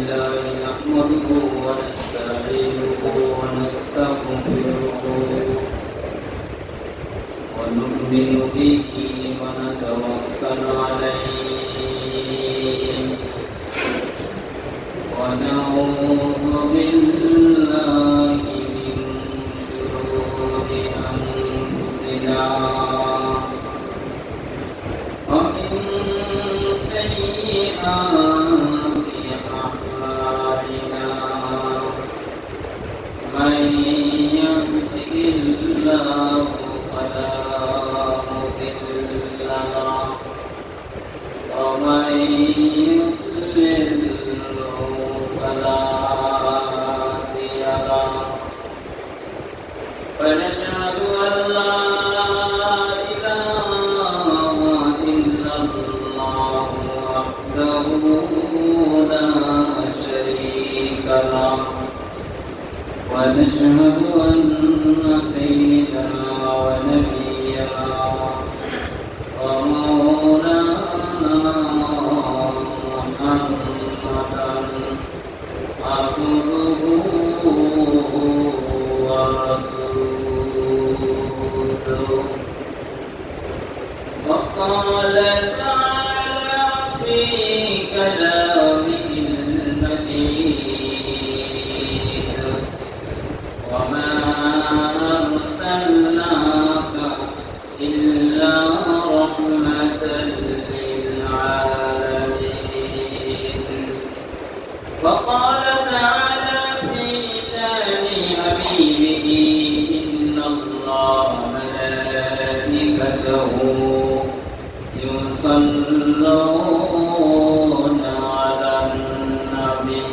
لله نحمده ونستعينه ونستغفره ونؤمن به ونتوكل عليه ونعوذ بالله من شرور أنفسنا ومن سيئات أعمالنا من يهده الله فلا مضل له ومن يضلل فلا هادي له ونشهد أن لا إله إلا الله وحده لا شريك له ونشهد أن سيدنا ونبينا ومولانا محمدا عبده ورسوله وقال تعالى في كلامه المجيد وما أرسلناك إلا رحمة للعالمين وقال تعالى في شان حبيبه إن الله ملائكته يصلون على النبي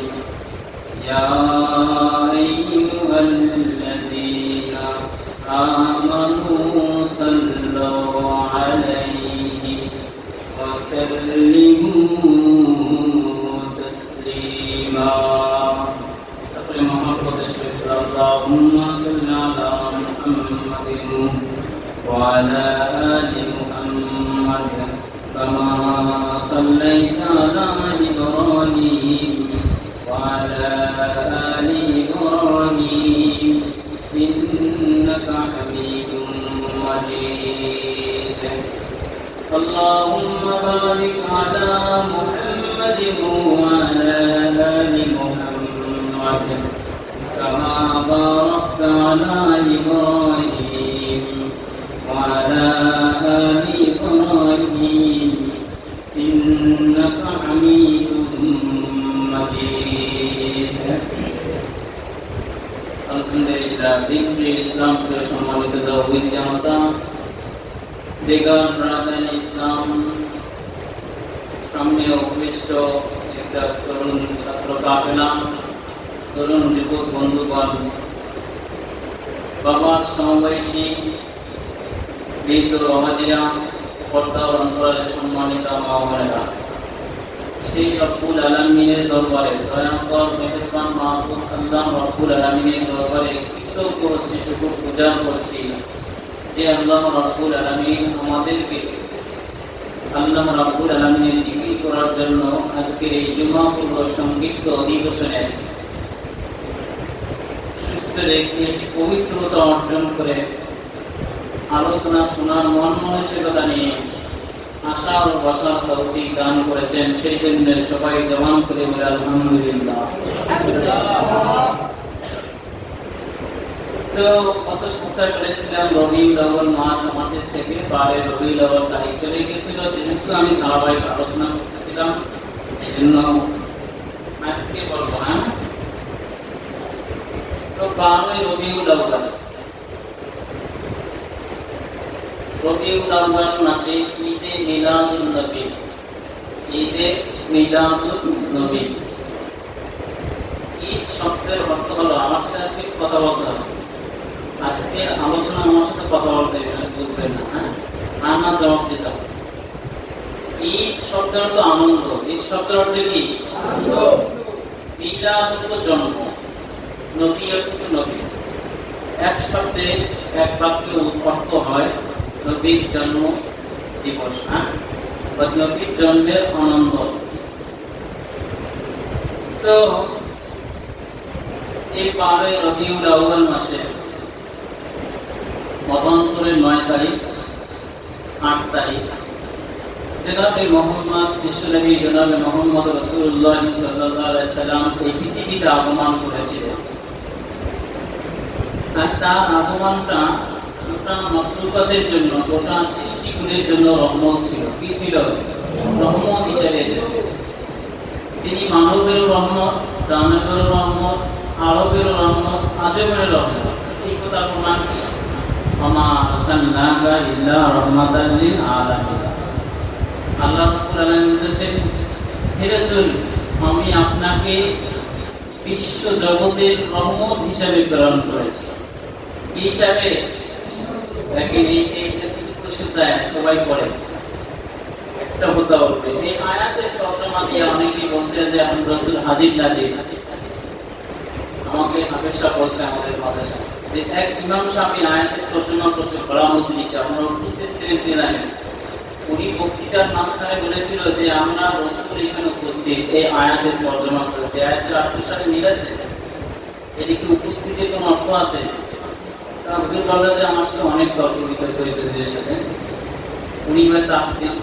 يا أيها الذين آمنوا صلوا عليه وسلموا تسليما اللهم صل على محمد وعلى آل محمد كما صليت على إبراهيم وعلى آل إبراهيم إنك حميد مجيد اللهم بارك على محمد وعلى آل محمد كما باركت على إبراهيم وعلى آل إبراهيم إنك حميد مجيد আলহামদুলিল্লাহ দিনটি ইসলাম প্রিয় সম্মানিত দাওয়াত জামাতা দেগান রাজান ইসলাম সামনে উপবিষ্ট একটা তরুণ ছাত্র কাফেলা তরুণ যুবক বন্ধুগণ বাবার সমবয়সী বৃদ্ধ রমাজিয়া পর্দা ও অন্তরালে সম্মানিত মা বোনেরা সেই রব্বুল আলামিনের দরবারে দয়াকর মেহেরবান মাহবুব আল্লাহ রব্বুল আলামিনের দরবারে কৃতজ্ঞ হচ্ছি শুকর পূজা করছি যে আল্লাহ রব্বুল আলামিন আমাদেরকে আল্লাহ রব্বুল আলামিনের জিকির করার জন্য আজকে এই জুমা পূর্ব সংক্ষিপ্ত অধিবেশনে সুস্থ রেখে পবিত্রতা অর্জন করে আলোচনা শোনার মন মানসিকতা নিয়ে আশা ও বসার তৌফিক দান করেছেন সেই জন্য সবাই জবান করে বলে আলহামদুলিল্লাহ। তো গত সপ্তাহে বলেছিলাম রবিউল আউয়াল মাস আমাদের থেকে 12 রবিউল আউয়াল তারিখ চলে গিয়েছিল, যেহেতু আমি ধারাবাহিক আলোচনা করতেছিলাম এই জন্য আজকে বলবো। হ্যাঁ, তো 12 রবিউল আউয়াল রবিউল আউয়াল মাসে ঈদে মিলাদুন নবী, ঈদে মিলাদুন নবী। ঈদ শব্দের অর্থ হলো, আমার সাথে আজকে কথা বলতে হবে, আজকে আলোচনা আমার সাথে কথা বলতে বুঝবেন না। হ্যাঁ, আমার জবাব দিতে হবে। ঈদ শব্দের অর্থ আনন্দ। ঈদ শব্দের অর্থ কি? আনন্দ। মিলাদ অর্থ জন্ম, নবী অর্থ নবী। এক শব্দে এক বাক্যে অর্থ হয় নবীর জন্ম দিবস। হ্যাঁ, বা নবীর জন্মের আনন্দ। তো এই 12 রবিউল আউয়াল মাসে মতান্তরের 9 তারিখ 8 তারিখ জনাবে মুহাম্মদ বিশ্বনবী জনাবে মুহাম্মদ রাসূলুল্লাহ সাল্লাল্লাহু আলাইহি সাল্লাম এই পৃথিবীতে আগমন করেছিলেন। আর তার আগমনটা গোটা মাখলুকাতের জন্য, গোটা সৃষ্টিকুলের জন্য রহমত ছিল। কি ছিল? রহমত হিসেবে এসেছে। তিনি মানবেরও রহমত, দানবেরও রহমত, আরবেরও রহমত, আজমেরও রহমত। এই কথা প্রমাণ কি? আমা আরসালনাকা ইল্লা রাহমাতাল লিল আলামিন। আল্লাহ রাব্বুল আলামিন বলেছেন, হে রাসূল, আমি আপনাকে বিশ্ব জগতের রহমত হিসেবে প্রেরণ করেছি। কি হিসাবে? দেখেন এই প্রসিদ্ধ আয়াত সবাই পড়ে। একটা কথা বলবে, এই আয়াতের তর্জমা দিয়ে অনেকেই বলতেন যে আমি রাসূল হাজির নাজির। আমাকে হাফেজ সাহেব বলছে আমাদের মাদ্রাসায় যে এক ইমাম সাহেব এই আয়াতের তর্জমা করছে গোলামউদ্দিন সাহেব, আমরা উপস্থিত ছিলেন কি জানেন? উনি বক্তৃতার মাঝখানে বলেছিল যে আমরা রাসূল এখানে উপস্থিত, এই আয়াতের তর্জমা করেছে। আয়াতের অর্থের সাথে মিল আছে? এটি কি উপস্থিতির কোনো অর্থ আছে? তা হুজুর বললেন যে আমার সাথে অনেক তর্ক বিতর্ক হয়েছে হুজুরের সাথে। উনি বলে তাফসীর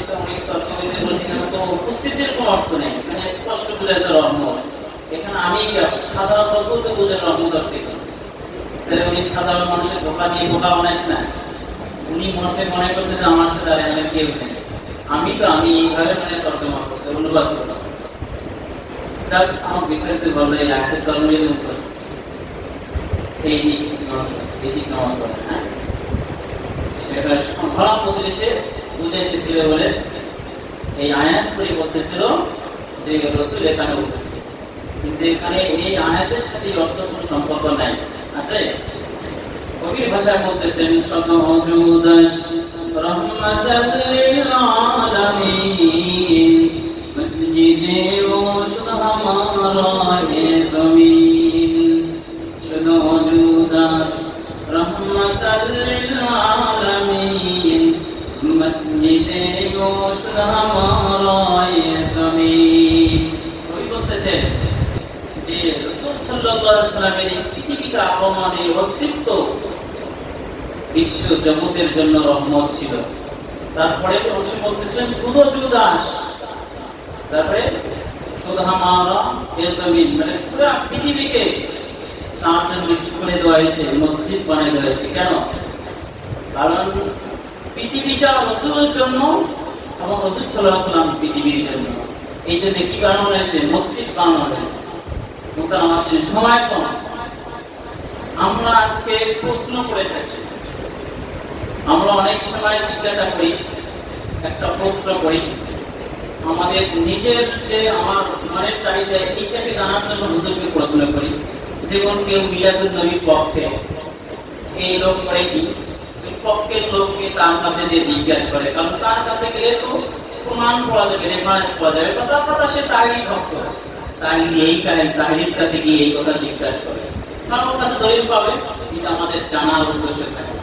তো অনেক তর্ক বিতর্ক বলছিলেন, তো উপস্থিতির কোনো অর্থ নেই, মানে স্পষ্ট বোঝাচ্ছে রহমত। এখানে আমি সাধারণ লোক তো বোঝেন রহমত অর্থে কি? তাহলে উনি সাধারণ মানুষের ধোকা দিয়ে বোকা বানাইছে না। উনি মনে করছে যে আমার সাথে আর এখানে কেউ নেই, আমি এইভাবে মানে তর্জমা করছি, অনুবাদ করলাম। তার আমার বিস্তারিত বললো এই আয়াতের তর্জমা এই দিক নামাজ পড়ে। হ্যাঁ, সেটা সংগ্রাম মজলিসে বুঝাইতেছিল বলে এই আয়াত করে বলতেছিল যে রাসূল এখানে উপস্থিত, কিন্তু এখানে এই আয়াতের সাথে অর্থ কোনো সম্পর্ক নাই। আছে? কবির ভাষায় বলতেছেন, সদমজুদাস রহমাতাল লিল আলামিন মসজিদে ও সুবহানাল্লাহ জমিন। সদমজুদাস রহমাতাল লিল আলামিন মসজিদে ও সুবহানাল্লাহ জমিন। কবি বলতেছেন যে রাসূল সাল্লাল্লাহু আলাইহি ওয়াসাল্লামের পৃথিবীতে আগমনের অস্তিত্ব বিশ্ব জগতের জন্য রহমত ছিল। তারপরে অংশ বলতেছেন সুদজুদাস, তারপরে সুদহামারা জমিন, মানে পুরো পৃথিবীকে তার জন্য কি করে দেওয়া হয়েছে? মসজিদ বানিয়ে দেওয়া হয়েছে। কেন? কারণ পৃথিবীটা রাসূলের জন্য এবং রাসূল সাল্লাল্লাহু আলাইহি ওয়াসাল্লাম পৃথিবীর জন্য। এই জন্য কি বানানো হয়েছে? মসজিদ বানানো হয়েছে। আমাদের সময় কম, আমরা আজকে প্রশ্ন করে থাকি, আমরা অনেক সময় জিজ্ঞাসা করি, একটা প্রশ্ন করি, আমাদের নিজের যে আমার মনের চাহিদা এইটাকে জানার জন্য হুজুরকে প্রশ্ন করি। যেমন কেউ মিলাদুন নবীর পক্ষে, এই লোক করে কি পক্ষের লোককে তার কাছে যে জিজ্ঞাসা করে, কারণ তার কাছে গেলে তো প্রমাণ পাওয়া যাবে, রেফারেন্স পাওয়া যাবে। কথা সে তারই ভক্ত, তাহিরির কাছে গিয়ে এই কথা জিজ্ঞাসা করে, কারণ ওর কাছে দলিল পাবে। কিন্তু আমাদের জানার উদ্দেশ্য থাকে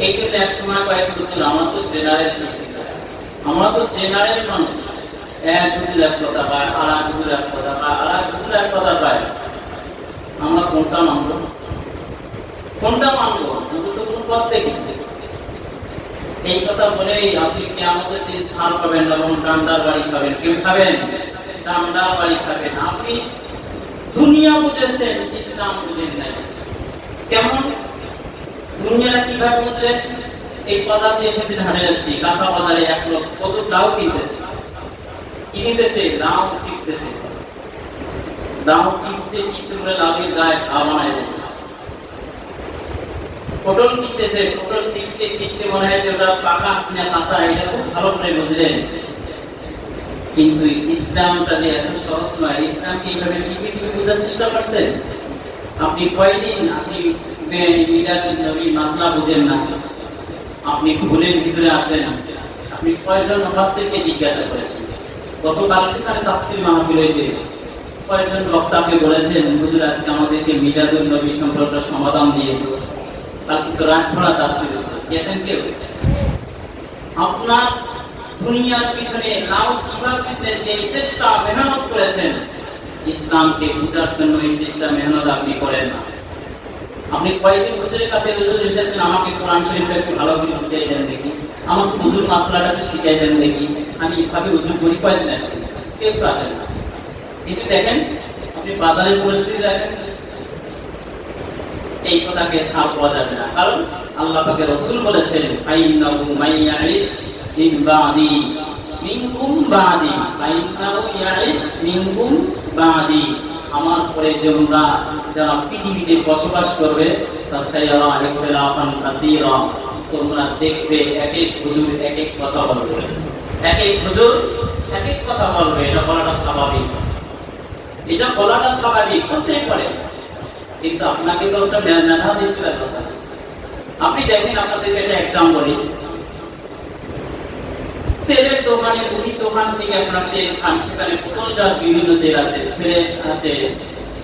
এই জন্য এক সময় কয়েকজন আমরা তো জেনারেল শিক্ষিত, আমরা তো জেনারেল মানুষ। এক হুজুর এক কথা পায়, আর এক হুজুর এক কথা পায়, আর এক হুজুর এক কথা পায়। আমরা কোনটা মানবো? হুজুর তো কোনো পথ দেখি। এই কথা বলেই আপনি কিয়ামতের দিন ছাড় পাবেন এবং ডান্ডার বাড়ি খাবেন। কেউ খাবেন? ডান্ডার বাড়ি খাবেন। আপনি দুনিয়া বুঝেছেন, ইসলাম বুঝেন নাই। কেমন? দুনিয়াটা কিভাবে বুঝলেন? এই বাজার দিয়ে সেদিন হাঁটে যাচ্ছি, কাঁচা বাজারে এক লোক কত লাউ কিনতেছে, লাউ টিপতেছে, লাউ টিপতে করে লাউয়ের গায়ে ঘা বানায় দেবে। পটল কিনতেছে, পটল টিপতে মনে হয় যে ওটা পাকা না কাঁচা, এটা খুব ভালো করে বুঝলেন। কিন্তু ইসলামটা যে এত সহজ নয়। ইসলামকে এইভাবে টিপে বোঝার চেষ্টা করছেন? আপনি কয়দিন আপনি মিলাদুন নবী মাসলা বুঝেন না, আপনি ভুলের ভিতরে আছেন। আপনি কয়জন মুফাসসিরকে জিজ্ঞাসা করেছেন? গতকালকে এখানে তাফসীর মাহফিল হয়েছে, কয়েকজন বক্তাকে বলেছেন হুজুর আজকে আমাদেরকে মিলাদুন নবী সম্পর্কে সমাধান দিয়ে দিন। কালকে তো রাত ভরা তাফসীর গেছেন কেউ? আপনার দুনিয়ার পিছনে লাউ কিভার পিছনে যে চেষ্টা মেহনত করেছেন, ইসলামকে বুঝার জন্য এই চেষ্টা মেহনত আপনি করেন না। আপনি কয়েকদিন হুজুরের কাছে হুজুর এসেছেন, আমাকে কোরআন শরীফটা একটু ভালো করে বুঝিয়ে দেন দেখি, আমাকে হুজুর মাসলাটা একটু শিখিয়ে দেন দেখি, আমি এইভাবে হুজুর করি, কয়েকদিন আসছি, কেউ তো আসেন না। কিন্তু দেখেন আপনি বাজারের পরিস্থিতি দেখেন, এই কথাকে ছাড় পাওয়া যাবে না। কারণ আল্লাহ পাকের রাসূল বলেছেন, ফাইন্নাহু মাইয়াইশ মিন বাদি মিনকুম বাদি, ফাইন্নাহু ইয়াইশ মিনকুম বাদি, আমার পরে যারা পৃথিবীতে বসবাস করবে, তাসাইয়ারা ইখতিলাফান কাসীরা, তোমরা দেখবে এক এক হুজুর এক এক কথা বলবে, এক এক হুজুর এক এক কথা বলবে। এটা বলাটা স্বাভাবিক, এটা বলাটা স্বাভাবিক, হতেই পারে। কিন্তু আপনাকে তো একটা মেধা দিয়েছিল কথা। আপনি দেখেন, আপনাদেরকে একটা এক্সাম্পল বলি, তেলের দোকানে, মুদি দোকান থেকে আপনার তেল খান, সেখানে বোতলজাত বিভিন্ন তেল আছে, ফ্রেশ আছে,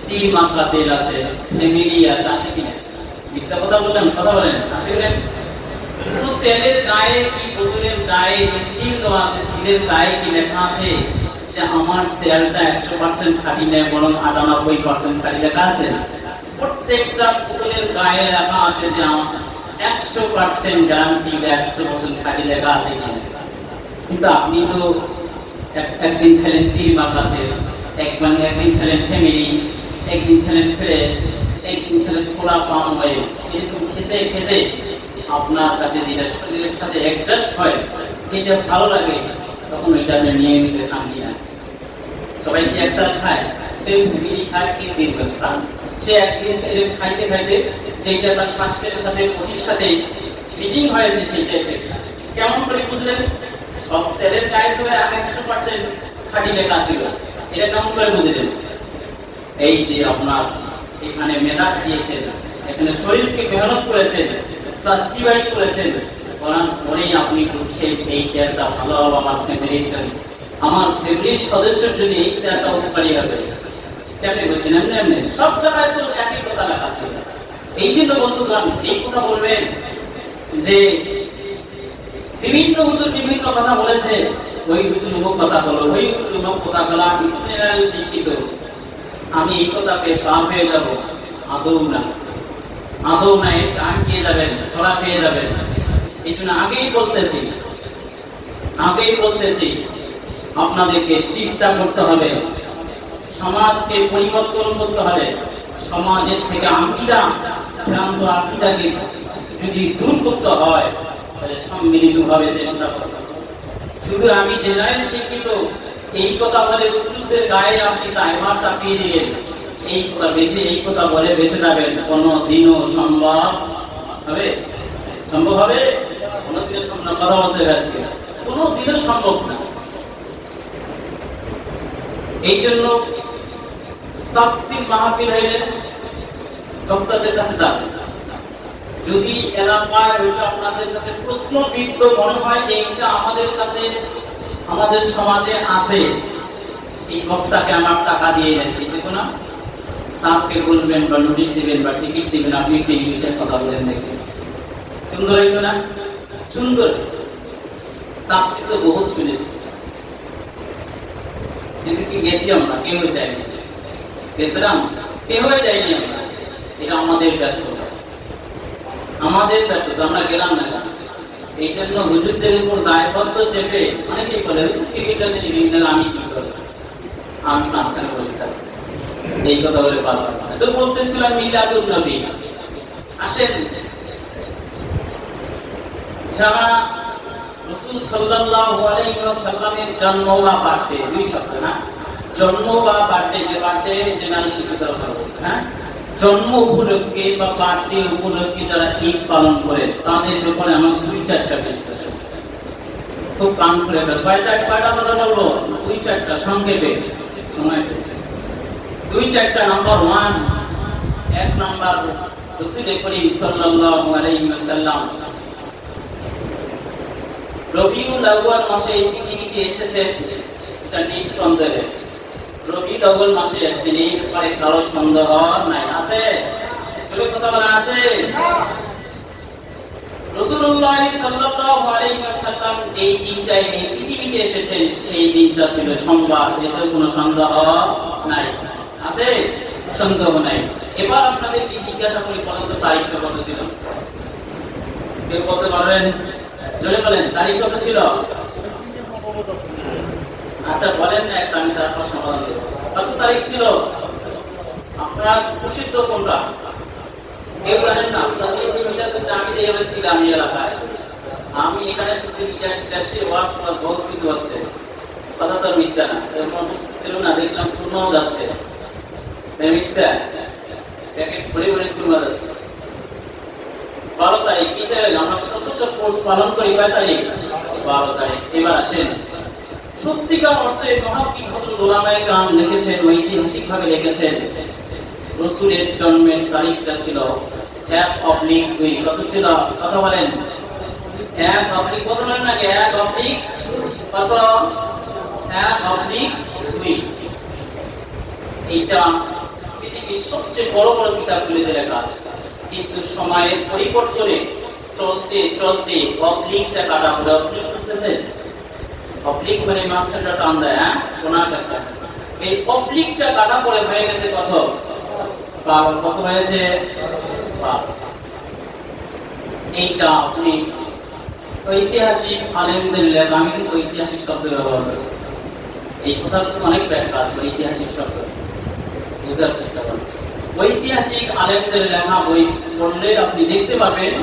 তিল মাখা তেল আছে, ফ্যামিলি আছে, আছে কিনা? মিথ্যা কথা বললেন, কথা বলেন, আছে কিনা? শুধু তেলের গায়ে কি, বোতলের গায়ে যে সিল দেওয়া আছে, সিলের গায়ে কি লেখা আছে যে আমার তেলটা 100% খাঁটি নয়, বরং 98% খাঁটি লেখা আছে? প্রত্যেকটা বোতলের গায়ে লেখা আছে যে 100% গ্যারান্টি, 100% খাঁটি লেখা আছে কিনা? কিন্তু আপনি তো একদিন খেলেন তিল মাখা তেল, একদিন খেলেন ফ্যামিলি, একদিন খেলেন ফ্রেশ, একদিন খেলেন পোড়া পাম অয়েল। এরকম খেতে খেতে আপনার কাছে যেটা শরীরের সাথে অ্যাডজাস্ট হয়, যেটা ভালো লাগে, তখন ওইটা আপনি নিয়মিত খান কিনা? সবাই কি একটা খায়? কেউ ফ্যামিলি খায়, কেউ দিন খান। সে একদিন খাইতে খাইতে যেটা তার স্বাস্থ্যের সাথে, বডির সাথে ফিটিং হয়েছে, সেইটাই সে কেমন করে বুঝলেন? সব তেলের গায়ে তো 100% খাঁটি লেখা ছিল, এটা কেমন করে বুঝলেন? এই যে আপনার এখানে মেধা দিয়েছেন, এখানে শরীরকে মেহনত করেছেন, সাস্টিফাই করেছেন, করার পরেই আপনি বুঝছেন এই তেলটা ভালো হবে আমার ফ্যামিলির জন্য, আমার ফ্যামিলির সদস্যের জন্য এই তেলটা উপকারী হবে। কেমনি বলছেন? এমনি এমনি সব জায়গায় তো একই কথা লেখা ছিল। এই জন্য বন্ধুগণ, এই কথা বলবেন যে বিভিন্ন হুজুর বিভিন্ন কথা বলেছে, ওই হুজুর অমুক কথা বলো, ওই হুজুর অমুক কথা বলো, আমি জেনারেল শিক্ষিত, আমি এই কথাকে পা পেয়ে যাবো, আদৌ না, আদৌ না। এটা আটকে যাবেন, ধরা পেয়ে যাবেন। এই জন্য আগেই বলতেছি আপনাদেরকে চিন্তা করতে হবে, সমাজকে পরিবর্তন করতে হবে। সমাজের থেকে ভ্রান্ত আকীদাকে যদি দূর করতে হয়, তাহলে সম্মিলিতভাবে চেষ্টা করতে হবে। শুধু আমি জেনারেল শিক্ষিত এই কথা বলে হুজুরদের গায়ে আপনি দায়ভার চাপিয়ে দিলেন, এই কথা বলে বেঁচে যাবেন, কোনদিনও সম্ভব হবে? কোনদিনও সম্ভব? কথা বলতে ব্যস্ত, কোনদিনও সম্ভব না। এই জন্য তাফসীর মাহফিল হইলে বক্তাদের কাছে যাবেন। যদি এলাকায় ওইটা আপনাদের কাছে প্রশ্নবিদ্ধ মনে হয় যে এটা আমাদের কাছে, আমাদের সমাজে আছে, এই বক্তাকে আমার টাকা দিয়ে এনেছি, দেখো না, তাকে বলবেন বা নোটিশ দিবেন বা টিকিট দিবেন, আপনি একটু এই বিষয়ে কথা বলেন দেখবেন। সুন্দর হইল না? সুন্দর। তাফসীর তো বহুত শুনেছি, কিন্তু কি গেছি আমরা? কেউ যায়নি। গেছিলাম? কেউ যায়নি আমরা। এটা আমাদের ব্যর্থতা, আমাদের ব্যর্থতা, আমরা গেলাম না। এই জন্য হুজুরদের উপর দায়বদ্ধ চেপে অনেকেই বলে আমি কি করব, আমি মাঝখানে বসে থাকবো, এই কথা বলে বারবার। তো বলতেছিলাম মিলাদুন নবী, আসেন যারা রাসূল সাল্লাল্লাহু আলাইহি ওয়াসাল্লামের জন্ম বা বার্থডে, দুই শব্দ না, জন্ম বা বার্থডে, যে বার্থডে জেনারেল শিক্ষিত হবে, হ্যাঁ, জন্ম উপলক্ষে বা বার্থডে উপলক্ষে যারা ঈদ পালন করে, তাদের ব্যাপারে আমার 2-4টা বিশ্লেষণ খুব কান খুলে দেয়। কয়টা কথা বলবো? 2-4টা সংক্ষেপে, সময় 2-4টা। নাম্বার 1, 1 নাম্বার, রাসূল করিম সাল্লাল্লাহু আলাইহি ওয়াসাল্লাম রবিউল আউয়াল মাসে পৃথিবীতে এসেছেন, এটা নিঃসন্দেহে। রবিউল আউয়াল মাসে এসেছেন, এই ব্যাপারে কারো সন্দেহ নাই। আছে? চলে কথা বলা আছে? রাসূলুল্লাহ সাল্লাল্লাহু আলাইহি ওয়াসাল্লাম যেই দিনটায় এই পৃথিবীতে এসেছেন সেই দিনটা ছিল সোমবার, এতে কোনো সন্দেহ নাই। আছে? সন্দেহ নাই। এবার আপনাদের কি জিজ্ঞাসা করি, বলেন তো তারিখটা কত ছিল? কেউ বলতে পারেন? জোরে বলেন, তারিখ কত ছিল? আচ্ছা বলেন না, একটা আমি তারপর সমাধান দেব। কত তারিখ ছিল? আপনার প্রসিদ্ধ কোনটা? কেউ জানেন না? আপনাদের এই মিটাতে আমি যেভাবে ছিলাম এই এলাকায়, আমি এখানে দেশে ওয়াজ করার বহুত কিছু হচ্ছে, কথা তো মিথ্যা না। ছিল না, দেখলাম পূর্ণও যাচ্ছে, মিথ্যা প্যাকেট ভরে ভরে পূর্ণ যাচ্ছে। 12 তারিখ কিসের? আমরা সদস্য পালন করি কয় তারিখ? 12 তারিখ। এবার আসেন, সত্যিকার অর্থে মহাকিক হযরত উলামায়ে কেরাম লিখেছেন, ঐতিহাসিকভাবে লিখেছেন, রাসূলের জন্মের তারিখটা ছিল 1/2। কত ছিল? কথা বলেন। 1/2 কত বলেন না? 1/2 কত? 1/2। এইটা পৃথিবীর সবচেয়ে বড় বড় কিতাবগুলিতে লেখা আছে, কিন্তু সময়ের পরিবর্তনে চলতে চলতে অবলিকটা কাটা পড়ে। অবলিক বুঝতেছেন? অবলিক মানে মাঝখানটা টান দেয়, হ্যাঁ, কোনার কাছে। এই অবলিকটা কাটা পড়ে হয়ে গেছে কত? 12। কত হয়েছে? 12। এইটা আপনি ঐতিহাসিক আলেমদের লেখা, আমি কিন্তু ঐতিহাসিক শব্দ ব্যবহার করছি, এই কথা অনেক ব্যাখ্যা আছে ঐতিহাসিক শব্দ, বুঝার চেষ্টা করুন। ঐতিহাসিক আলেমদের লেখা বই পড়লে আপনি দেখতে পাবেন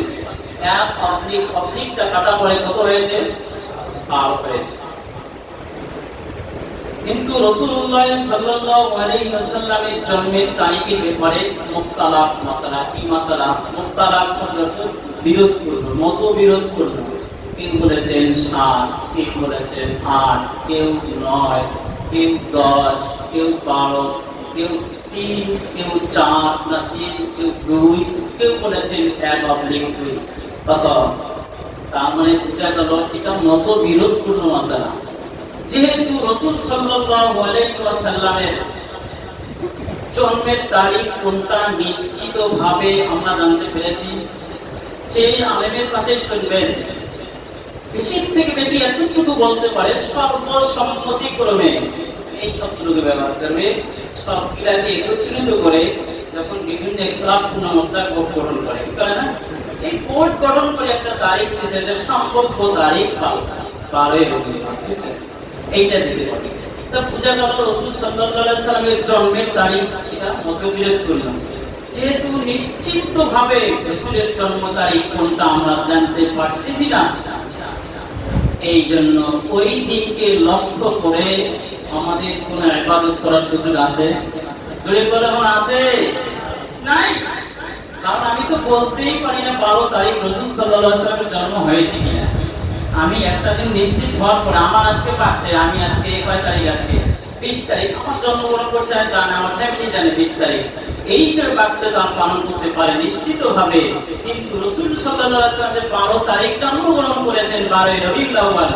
অবলিকটা কাটা পড়ে কত হয়েছে? 12 হয়েছে। কিন্তু রাসূলুল্লাহ সাল্লাল্লাহু আলাইহি ওয়াসাল্লামের জন্মের তারিখের ব্যাপারে মুখতালাফ মাসালা। কি মাসালা? মুখতালাফ শব্দটি বিরোধপূর্ণ, মতবিরোধপূর্ণ। কেউ বলেছেন 7, কেউ বলেছেন 8, কেউ 9, কেউ 10, কেউ 12, কেউ 3, কেউ 4 না 3, কেউ 2, কেউ বলেছেন 1/2। কত? তার মানে বোঝা গেল এটা মতবিরোধপূর্ণ মাসালা। যেহেতু রাসূল সাল্লাল্লাহু আলাইহি ওয়াসাল্লামের জন্মের তারিখ কোনটা নিশ্চিতভাবে আমরা জানতে পেরেছি, সেই আলেমের কাছে শুনবেন, বেশি থেকে বেশি এতটুকু বলতে পারে সর্বসম্মতিক্রমে, এই শব্দটুকু ব্যবহার করবে, সবগুলাকে একত্রিত করে যখন বিভিন্ন ইখতিলাফপূর্ণ মাসআলা গঠন করে, করে না? এই কোড গঠন করে একটা তারিখ দিয়েছে, যে সম্ভাব্য তারিখ 12 রবিউল আউয়াল। এইটা দিতে পারি। তা পূজা গেল রাসূল সাল্লাল্লাহু আলাইহি ওয়াসাল্লামের জন্মের তারিখ, এটা মতবিরোধ করলাম। যেহেতু নিশ্চিতভাবে রাসূলের জন্ম তারিখ কোনটা আমরা জানতে পারতেছি না, এই জন্য ওই দিনকে লক্ষ্য করে আমাদের কোন ইবাদত করার সুযোগ আছে? জোরে বলে মনে আছে? নাই। কারণ আমি তো বলতেই পারি না 12 তারিখ রাসূল সাল্লাল্লাহু আলাইহি ওয়াসাল্লামের জন্ম হয়েছে কিনা। আমি একটা দিন নিশ্চিত হওয়ার পরে আমার আজকে পারতে, আমি আজকে কয় তারিখ? আজকে 20 তারিখ। আমার জন্মগ্রহণ করছে আমি জানি, আমার ফ্যামিলি জানে 20 তারিখ। এই হিসেবে বাক্যে তো আমি পালন করতে পারি নিশ্চিতভাবে। কিন্তু রাসূল সাল্লাল্লাহু আলাইহি ওয়াসাল্লাম 12 তারিখ জন্মগ্রহণ করেছেন 12 রবিউল আউয়াল,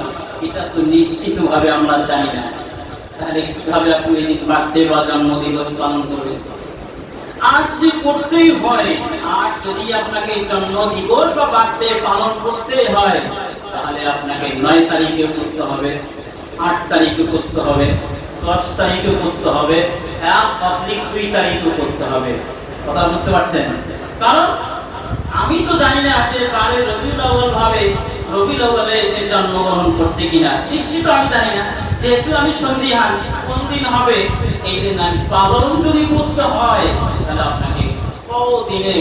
এটা তো নিশ্চিতভাবে আমরা জানি না। তাহলে কিভাবে আপনি এই বার্থডে বা জন্মদিবস পালন করবেন? আর যদি করতেই হয়, আর যদি আপনাকে জন্মদিবস বা বার্থডে পালন করতে হয়, তাহলে আপনাকে 9 তারিখে করতে হবে, 8 তারিখে করতে হবে, 10 তারিখে করতে হবে, 1/2 তারিখে করতে হবে। কথা বুঝতে পারছেন? কারণ আমি তো জানি না যে 12 রবিউল আউয়াল ভাবে রবিউল আউয়ালে সে জন্মগ্রহণ করছে কিনা, নিশ্চিত আমি জানি না। যেহেতু আমি সন্দিহান কোন দিন হবে, এই দিন আমি পালন যদি করতে হয়, তাহলে আপনাকে কতদিনে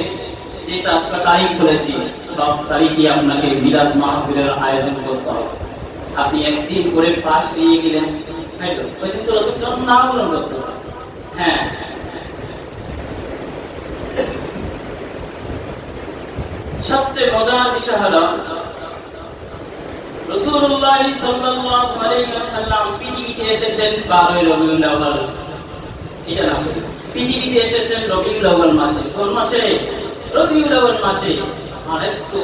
যেটা তারিখ বলেছি সব তারিখে আপনাকে মিলাদ মাহফিলের আয়োজন করতে হবে। আপনি একদিন করে পাশ নিয়ে গেলেন, ওই দিন তো রাসূল জন্ম না পালন করতে হবে। হ্যাঁ, সবচেয়ে মজার বিষয় হলো রাসূলুল্লাহ সাল্লাল্লাহু আলাইহি ওয়াসাল্লাম পৃথিবীতে এসেছেন 12 রবিউল আউয়াল। এটা না, পৃথিবীতে এসেছেন রবিউল আউয়াল মাসে। কোন মাসে? রবিউল আউয়াল মাসে। আর একটু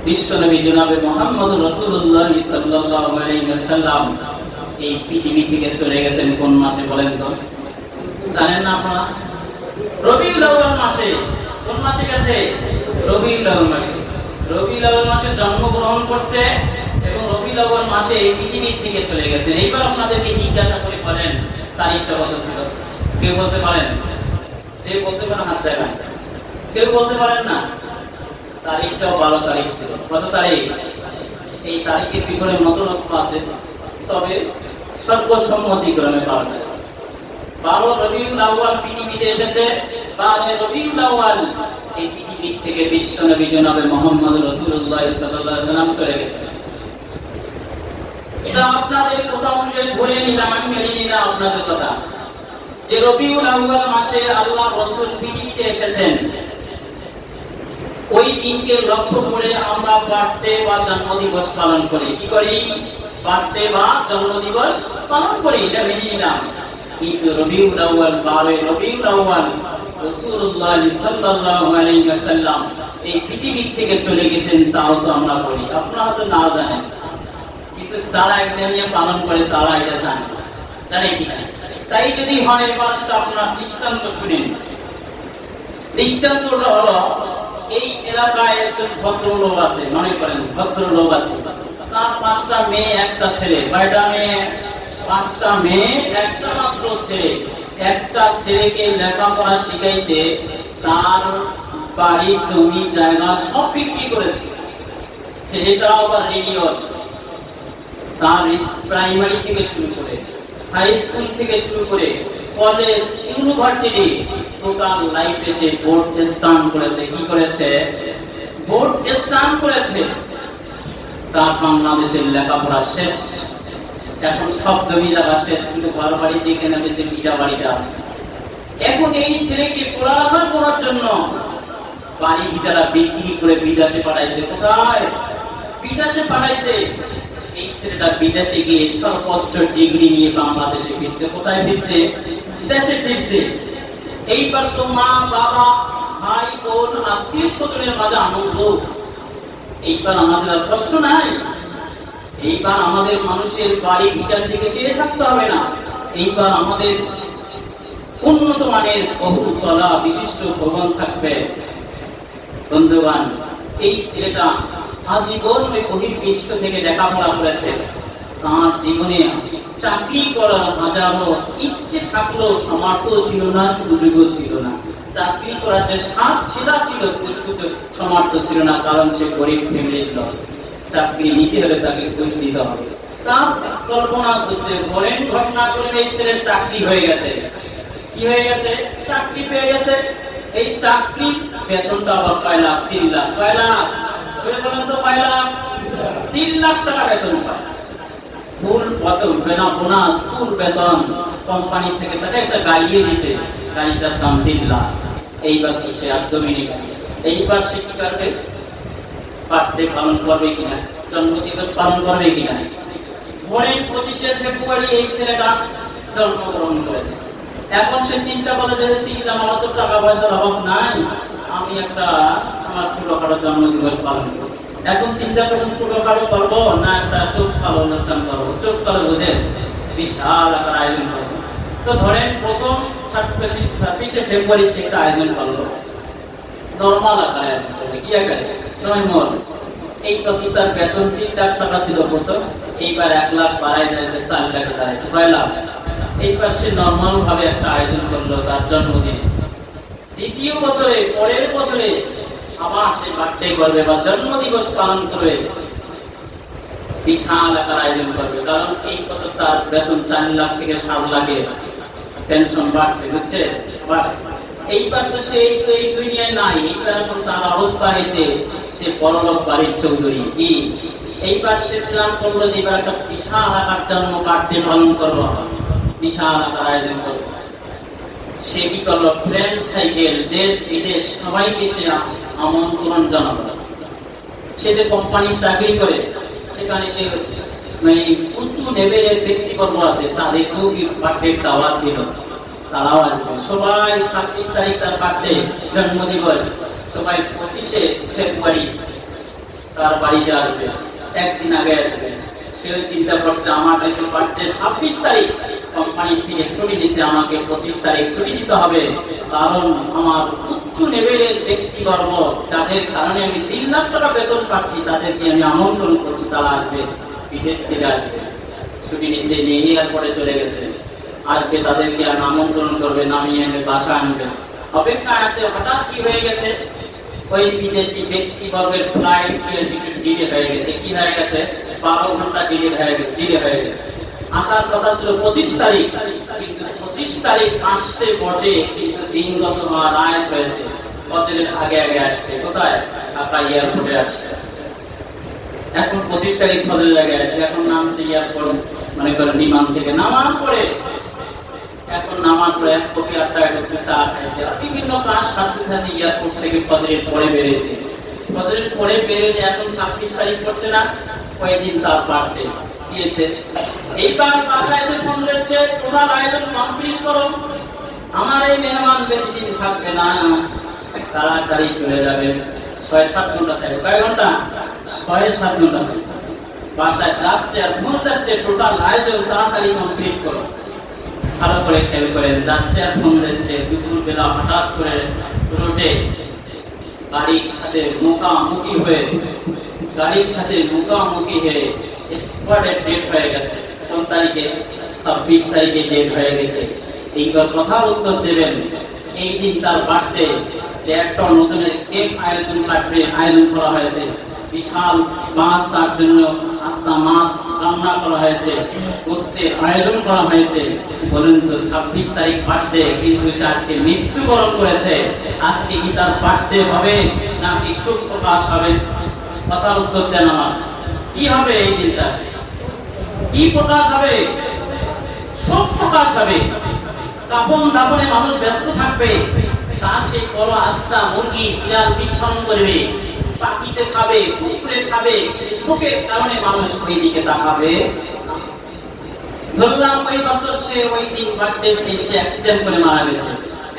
বিশ্বনবী জনাবে মুহাম্মদ রাসূলুল্লাহ সাল্লাল্লাহু আলাইহি ওয়াসাল্লাম এই পৃথিবী থেকে চলে গেছেন কোন মাসে বলেন তো? জানেন না আপনারা? রবিউল আউয়াল মাসে। কোন মাসে গেছে? রবিউল আউয়াল মাসে। রবিউল আউয়াল মাসে জন্মগ্রহণ করছে এবং রবিউল আউয়াল মাসে এই পৃথিবী থেকে চলে গেছে। এইবার আপনাদেরকে জিজ্ঞাসা করে বলেন তারিখটা কত ছিল? কেউ বলতে পারেন? যে বলতে পারেন হাত জায়গায়। কেউ বলতে পারেন না? তারিখটাও 12 তারিখ ছিল। কত তারিখ? এই তারিখের ভিতরে মতলক্ষ আছে, তবে সর্বসম্মতিক্রমে 12 তারিখ। 12 রবিউল আউয়াল পৃথিবীতে এসেছে। 12 রবিউল আউয়াল এই পৃথিবী থেকে বিশ্বনবী জনাবে মুহাম্মদ রাসূলুল্লাহ সাল্লাল্লাহু আলাইহি ওয়াসাল্লাম চলে গেছেন। এটা আপনাদের কথা অনুযায়ী ধরে নিলাম, আমি মেনে নিলাম আপনাদের কথা, যে রবিউল আউয়াল মাসে আল্লাহ রাসূল পৃথিবীতে এসেছেন। ওই দিনকে লক্ষ্য করে আমরা বার্থডে বা জন্মদিবস পালন করি। কি করি? বার্থডে বা জন্মদিবস পালন করি, এটা মেনে নিলাম। কিন্তু রবিউল আউয়াল 12 রবিউল আউয়াল রাসূলুল্লাহ সাল্লাল্লাহু আলাইহি ওয়াসাল্লাম এই পৃথিবী থেকে চলে গেছেন, তাও তো আমরা করি। আপনারা তো না জানেন, কিন্তু যারা এটা নিয়ে পালন করে তারা এটা জানে, জানে কি না? তাই যদি হয় এবার আপনারা দৃষ্টান্ত শুনেন। দৃষ্টান্তটা হলো, এই এলাকায় একজন ভদ্রলোক আছে, মনে করেন ভদ্রলোক আছে, তার 5টা মেয়ে একটা ছেলে। কয়টা মেয়ে? 5টা মেয়ে একটা মাত্র ছেলে। একটা ছেলেকে লেখাপড়া শিখাইতে তার বাড়ি জমি জায়গা সব বিক্রি করেছে। ছেলেটা আবার রেডিওর, তার প্রাইমারি থেকে শুরু করে হাই স্কুল থেকে শুরু করে কলেজ ইউনিভার্সিটি টোটাল লাইফে সে বোর্ড স্থান করেছে। কি করেছে? বোর্ড স্থান করেছে। তার বাংলাদেশের লেখাপড়া শেষ, এখন সব জমি জায়গা শেষ, কিন্তু ঘর বাড়ি দেখে নেবে যে বিটা বাড়িটা আছে। এখন এই ছেলেকে পড়ালেখা করার জন্য বাড়ি ভিটারা বিক্রি করে বিদেশে পাঠাইছে। কোথায়? বিদেশে পাঠাইছে। এই ছেলেটা বিদেশে গিয়ে সর্বোচ্চ ডিগ্রি নিয়ে বাংলাদেশে ফিরছে। কোথায় ফিরছে? দেশে ফিরছে। এইবার তো মা বাবা ভাই বোন আত্মীয় স্বজনের মাঝে আনন্দ। এইবার আমাদের আর কষ্ট নাই। এইবার আমাদের মানুষের বাড়ি ভিটার দিকে চেয়ে থাকতে হবে না। এইবার আমাদের উন্নত মানের বহুতলা বিশিষ্ট ভবন থাকবে। বন্ধুগণ, এই ছেলেটা আজীবন ওই বহির্বিশ্ব থেকে লেখাপড়া করেছে। তার জীবনে চাকরি করার হাজারো ইচ্ছে থাকলেও সামর্থ্য ছিল না, সুযোগও ছিল না। চাকরি করার যে স্বাদ সেটা ছিল, সুযোগ সামর্থ্য ছিল না, কারণ সে গরিব ফ্যামিলির লোক। চাকরি নিতে হলে তাকে ঘুষ দিতে হবে। তার কল্পনা করতে বলেন, ঘটনা করে এই ছেলের চাকরি হয়ে গেছে। কি হয়ে গেছে? চাকরি পেয়ে গেছে। এই চাকরি বেতনটা আবার 5 লাখ 3 লাখ 5 লাখ চলে বলেন তো 5 লাখ 3 লাখ টাকা বেতন পায়। ফুল বেতন না, বোনাস, ফুল বেতন। কোম্পানি থেকে তাকে একটা গাড়ি দিয়েছে, গাড়িটার দাম 3 লাখ। এইবার তো সে আর জমিনে গাড়ি। এইবার সে কি করবে? বার্থডে পালন করবে কিনা, জন্মদিবস পালন করবে কিনা? ধরে 25শে ফেব্রুয়ারি এই ছেলেটা জন্মগ্রহণ করেছে। এখন সে চিন্তা করে যে আমার তো টাকা পয়সার অভাব নাই, আমি একটা আমার ছোটখাটো জন্মদিবস পালন করব। এখন চিন্তা করছে ছোটখাটো করবো না একটা চোখ কালো অনুষ্ঠান করবো। চোখ কালো বুঝে বিশাল একটা আয়োজন করবো। তো ধরেন প্রথম 26শে ফেব্রুয়ারি সে একটা আয়োজন করলো, নর্মাল আকারে আয়োজন করবে। কি আকারে? নর্মাল। এই বছর তার বেতন 3 লাখ টাকা ছিল প্রথম, এইবার 1 লাখ বাড়াই দিয়েছে, 4 লাখে দাঁড়িয়েছে। 5 লাখ। এইবার সে নর্মাল ভাবে একটা আয়োজন করলো তার জন্মদিন। দ্বিতীয় বছরে, পরের বছরে আবার সে বার্থডে করবে বা জন্মদিবস পালন করবে, বিশাল আকার আয়োজন করবে। কারণ এই বছর তার বেতন 4 লাখ থেকে 7 লাখে পেনশন বাড়ছে, বুঝছে? বাড়ছে। এইবার তো সে এই দুনিয়ায় নাই। এইবার এখন তার অবস্থা হয়েছে সে বড়লোক বাড়ির চৌধুরী। কি? এইবার সে প্ল্যান করলো যে এবার একটা বিশাল আকার জন্ম বার্থডে পালন করবো, বিশাল আকার আয়োজন করবো। সে কি করলো? ফ্রেন্ড সাইকেল, দেশ বিদেশ সবাইকে সে আমন্ত্রণ জানালো। সে যে কোম্পানি চাকরি করে সেখানে যে উঁচু লেভেলের ব্যক্তিবর্গ আছে তাদেরকেও বার্থডে দাওয়াত দিল, তারাও আসবে। সবাই 26 তারিখ তার বার্থডে, জন্মদিবস, সবাই 25শে ফেব্রুয়ারি তার বাড়িতে আসবে, একদিন আগে আসবে। সে চিন্তা করছে আমার কাছে বার্থডে 26 তারিখ, কোম্পানি থেকে ছুটি দিতে আমাকে 25 তারিখ ছুটি দিতে হবে, কারণ আমার উচ্চ উচ্চ লেভেলের ব্যক্তিবর্গ, যাদের কারণে আমি 3 লাখ টাকা বেতন পাচ্ছি, তাদেরকে আমি আমন্ত্রণ করছি, তারা আসবে, বিদেশ থেকে আসবে, ছুটি নিচ্ছে নিয়ে এয়ারপোর্টে চলে গেছে, আজকে তাদেরকে আমি আমন্ত্রণ করবে, নামিয়ে এনে বাসা আনবে, অপেক্ষা আছে। হঠাৎ কি হয়ে গেছে, ওই বিদেশি ব্যক্তিবর্গের ফ্লাইট ডিলে হয়ে গেছে। কি হয়ে গেছে? 12 ঘন্টা ডিলে হয়ে গেছে। আসার কথা ছিল 25 তারিখ, কিন্তু 25 তারিখ আসছে বটে, কিন্তু দিনগত রায় হয়েছে ফজরের আগে আগে আসছে। কোথায়? ঢাকা এয়ারপোর্টে আসছে। এখন 25 তারিখ ফজরের আগে আসছে। এখন নামছে এয়ারপোর্ট, মনে করেন বিমান থেকে নামার পরে, এখন নামার পরে এক কপি আটটা করছে, চা খাইছে, বিভিন্ন কাজ সাথে সাথে এয়ারপোর্ট থেকে ফজরের পরে বেরিয়েছে। ফজরের পরে বেরিয়ে এখন 26 তারিখ পড়ছে না, কয়েকদিন তার বাড়তে দিয়েছে। এইবার বাসায় এসে ফোন দিচ্ছে, টোটাল আয়োজন কমপ্লিট করো, আমার এই মেহমান বেশি দিন থাকবে না, তাড়াতাড়ি চলে যাবে। 6-7 ঘন্টা থাকবে। কয় ঘন্টা? 6-7 ঘন্টা। বাসায় যাচ্ছে আর ফোন দিচ্ছে, টোটাল আয়োজন তাড়াতাড়ি কমপ্লিট করো। ভালো করে খেয়াল করেন, যাচ্ছে আর ফোন দিচ্ছে, দুপুর বেলা হঠাৎ করে রোডে গাড়ির সাথে মুখোমুখি হয়ে স্পটে ডেট হয়ে গেছে। কোন তারিখে? 26 তারিখে ডেট হয়ে গেছে। এইবার কথার উত্তর দেবেন, এই দিন তার বার্থডে, একটা নতুন কেক আয়োজন করা হয়েছে, বিশাল মাছ তার জন্য আস্তা মাছ রান্না করা হয়েছে, গোস্তের আয়োজন করা হয়েছে। বলেন তো 26 তারিখ বার্থডে, কিন্তু সে আজকে মৃত্যুবরণ করেছে। আজকে কি তার বার্থডে হবে নাকি শোক প্রকাশ হবে? কথার উত্তর দেন আমার। কি হবে এই দিনটা? কি প্রকাশ হবে? শোক প্রকাশ হবে। কাপন দাপনে মানুষ ব্যস্ত থাকবে, তার সেই বড় আস্তা মুরগি বিড়াল বিচ্ছন্ন করবে, পাখিতে খাবে, কুকুরে খাবে, শোকের কারণে মানুষ ওই দিকে তাকাবে। ধরলাম ওই বছর সে ওই দিন বার্থডে সে অ্যাক্সিডেন্ট করে মারা গেছে।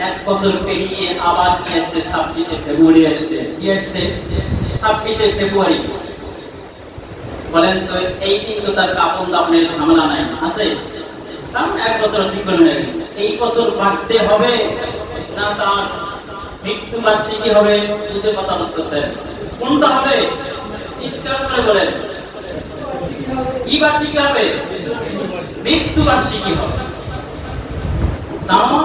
1 বছর পেরিয়ে আবার কি আসছে? 26শে ফেব্রুয়ারি আসছে। কি আসছে? 26শে ফেব্রুয়ারি। বলেন তো এই দিন তো তার কাপন দাপনের ঝামেলা নাই, আছে? কারণ 1 বছর অতিক্রম হয়ে গেছে। এই বছর বার্থডে হবে না তার মৃত্যু বার্ষিকী হবে? বুঝে কথা উত্তর দেন, কোনটা হবে? চিৎকার করে বলেন। কি বার্ষিকী হবে? মৃত্যু বার্ষিকী হবে। কারণ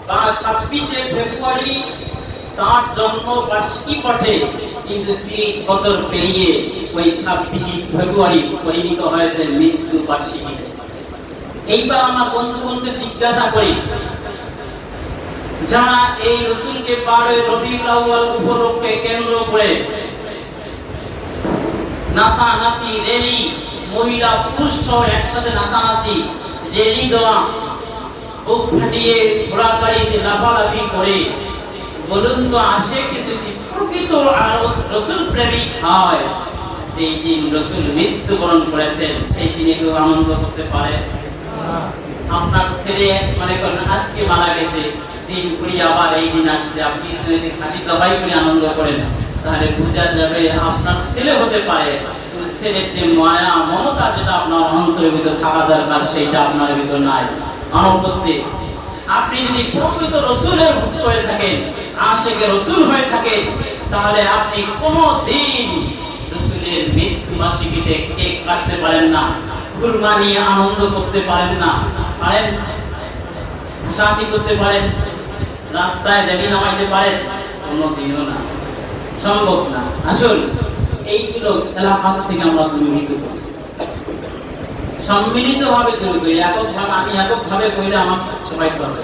26শে ফেব্রুয়ারি তার জন্ম বার্ষিকী পড়ে, কিন্তু 30 বছর পেরিয়ে ওই 26শে ফেব্রুয়ারি পরিণত হয়েছে মৃত্যু বার্ষিকী। এইবার আমার বন্ধুগণকে জিজ্ঞাসা করি, যারা এই রাসূলকে 12 রবিউল আউয়াল উপলক্ষে কেন্দ্র করে নাচানাচি, রেলি, মহিলা পুরুষ সহ একসাথে নাচানাচি, রেলি দেওয়া, বুক ফাটিয়ে ঘোড়াগাড়িতে লাফালাফি করে, বলুন তো আশেক যদি প্রকৃত রাসূল প্রেমিক হয়, যেই দিন রাসূল মৃত্যুবরণ করেছেন সেই দিনে কেউ আনন্দ করতে পারে? আপনার ছেলে মনে করেন আজকে মারা গেছে, দিন ঘুরি আবার এই দিন আসছে, আপনি যদি হাসি জবাই করে আনন্দ করেন, তাহলে বোঝা যাবে আপনার ছেলে হতে পারে, ছেলের যে মায়া মমতা যেটা আপনার অন্তরের ভিতর থাকা দরকার সেটা আপনার ভিতর নাই, অনুপস্থিত। আপনি যদি প্রকৃত রাসূলের ভক্ত হয়ে থাকেন, আশিকে রাসূল হয়ে থাকেন, তাহলে আপনি কোনোদিন রাসূলের মৃত্যু বার্ষিকীতে কেক কাটতে পারেন না, কুরবানি নিয়ে আনন্দ করতে পারেন না, পারেন? হাসাহাসি করতে পারেন? রাস্তায় র্যালি নামাইতে পারেন? কোনোদিনও না, সম্ভব না। আসল এইগুলো এলাকা থেকে আমরা দূরীভূত করি, সম্মিলিতভাবে দূর করি। এককভাবে আমি এককভাবে কইলে আমার সবাই করবে।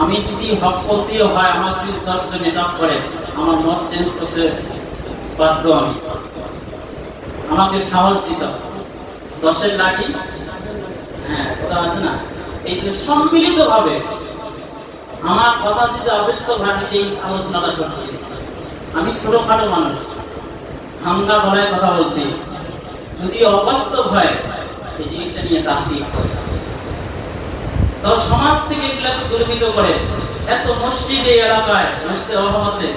আমি যদি হকপতিও হয়, আমার যদি 10 জন এটা করে, আমার মত চেঞ্জ করতে বাধ্য আমি। আমাকে সাহস দিতে হবে। 10-এর লাঠি, হ্যাঁ কথা আছে না, এই যে সম্মিলিতভাবে আমার কথা যদি অবস্থভাবে এই আলোচনাটা করছি, আমি ছোটখাটো মানুষ, হামলা গলায় কথা বলছি, যদি অবাস্তব হয় এই জিনিসটা নিয়ে তাহকিক করে, তো সমাজ থেকে এগুলাকে দুর্বৃত্ত করে। এত মসজিদ এই এলাকায়, মসজিদের অভাব আছে,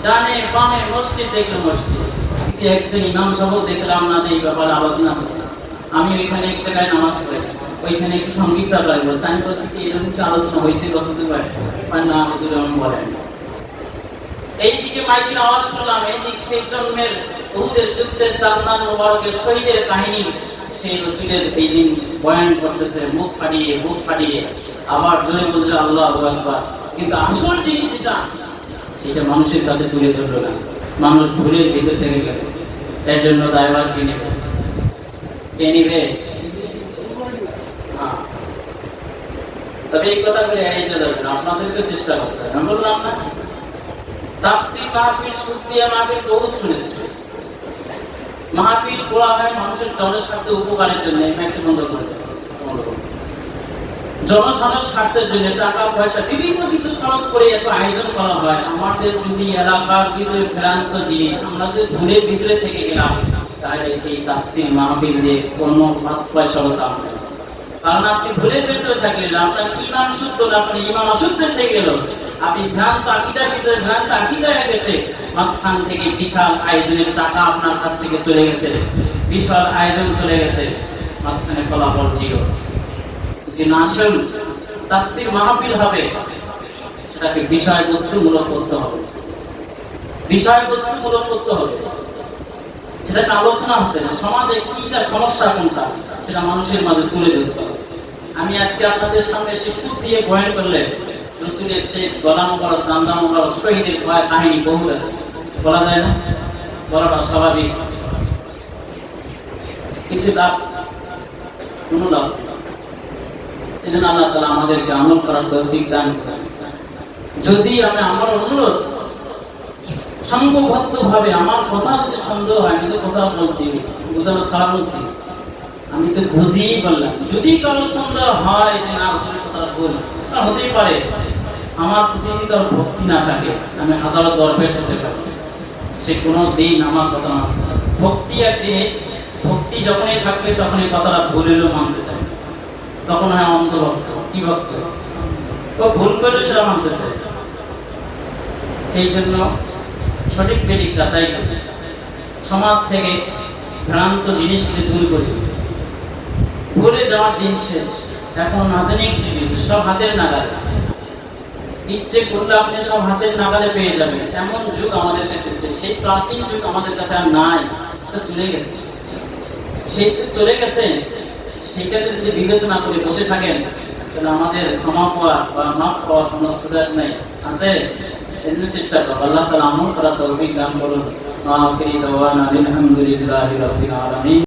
ডানে বামে মসজিদ, দেখলো মসজিদ, একজন ইমাম সাহেব দেখলাম না যে এই ব্যাপারে আলোচনা করতে। আমি ওইখানে এক জায়গায় নামাজ পড়ি, ওইখানে একটু সঙ্গীত বলছে, আমি বলছি কি এরকম কি আলোচনা হয়েছে কত দূর? না হুজুর এমন বলেন। এইদিকে মাইকের আওয়াজ শুনলাম, এইদিকে সেই জন্মের উহুদের যুদ্ধের দান্নান মোবারকের শহীদের কাহিনী সেই রসুলের এই দিন বয়ান করতেছে, মুখ ফাটিয়ে আবার জোরে বলছে আল্লাহু আকবার। কিন্তু আসল জিনিস যেটা সেটা মানুষের কাছে তুলে ধরলো না, মানুষ ভুলের ভিতর থেকে গেল। এর জন্য দায়ভার কে নেবে? তবে এই কথা বলে এড়িয়ে যাবেন না, আপনাদেরকে চেষ্টা করতে হবে। আমি বললাম না, তাফসীর মাহফিল, সুরতিয়া মাহফিল বহুত শুনেছি। মাহফিল করা হয় মানুষের জনস্বার্থে উপকারের জন্য, একটু বন্ধ করে দেবেন। জনসাধারণের স্বার্থের জন্য টাকা পয়সা বিভিন্ন কিছু খরচ করে এত আয়োজন করা হয়। আমাদের যদি এলাকার ভিতরে ভ্রান্ত জিনিস আমরা যদি ভুলের ভিতরে থেকে গেলাম, তাহলে এই তাফসীর মাহফিল দিয়ে কোনো 5 পয়সাও দাম নেই। কারণ আপনি ভুলের ভিতরে থাকলেন, আপনার ঈমান শুদ্ধ না, আপনার ঈমান অশুদ্ধ থেকে গেল, আপনি ভ্রান্ত আকীদার ভিতরে ভ্রান্ত আকীদা হয়ে গেছে। মাঝখান থেকে বিশাল আয়োজনের টাকা আপনার কাছ থেকে চলে গেছে, বিশাল আয়োজন চলে গেছে, মাঝখানে ফলাফল জিরো। যে আসল তাফসীর মাহফিল হবে সেটাকে বিষয়বস্তুমূলক করতে হবে, বিষয়বস্তুমূলক করতে হবে। সেটাকে আলোচনা হতে হবে, সমাজে কিটা সমস্যা কোনটা সেটা মানুষের মাঝে তুলে ধরতে হবে। আমি আজকে আপনাদের সামনে শিশু দিয়ে বয়ান করলে রসুলের সেই গলা মোবারক, দান্দা মোবারক, শহীদের কাহিনী বহু আছে, বলা যায় না, বলাটা স্বাভাবিক, কিন্তু তার কোনো লাভ নেই। এই জন্য আল্লাহ তাআলা আমাদেরকে আমল করার তৌফিক দান করেন। যদি আমার অনুরোধ সংঘবদ্ধভাবে, আমার কথা যদি সন্দেহ হয়, আমি তো কথা বলছি, বোঝানো খারাপ বলছি, আমি তো বুঝিয়ে বললাম, যদি কারো সন্দেহ হয় যে না হুজুরের কথা ভুল, তা হতেই পারে, আমার যদি কারো ভক্তি না থাকে আমি আদালত দরবেশ হতে পারি, সে কোনো দিন আমার কথা না। ভক্তি এক জিনিস, ভক্তি যখনই থাকবে তখনই কথাটা ভুল হলেও মানতে চাই, তখন হয় অন্ধভক্ত। কি ভক্ত? ও ভুল করলে সেটা মানতে চাই। এই জন্য সঠিক বেঠিক যাচাই করি, সমাজ থেকে ভ্রান্ত জিনিসগুলি দূর করি। ভুলে যাওয়ার দিন শেষ। এখন আধুনিক যুগে সব হাতের নাগালে, ইচ্ছে করলে আপনি সব হাতের নাগালে পেয়ে যাবেন, এমন যুগ আমাদের কাছে এসেছে। সেই প্রাচীন যুগ আমাদের কাছে আর নাই, সেটা চলে গেছে। সেই চলে গেছে, সেইটাকে যদি বিবেচনা করে বসে থাকেন তাহলে আমাদের ক্ষমা পাওয়া বা মাফ পাওয়ার কোনো সুযোগ নেই। আছে এজন্য চেষ্টা করব। আল্লাহ তাআলা আমল করার তৌফিক দান করুন। আখিরি দাওয়ানা আলহামদুলিল্লাহি রাব্বিল আলামিন।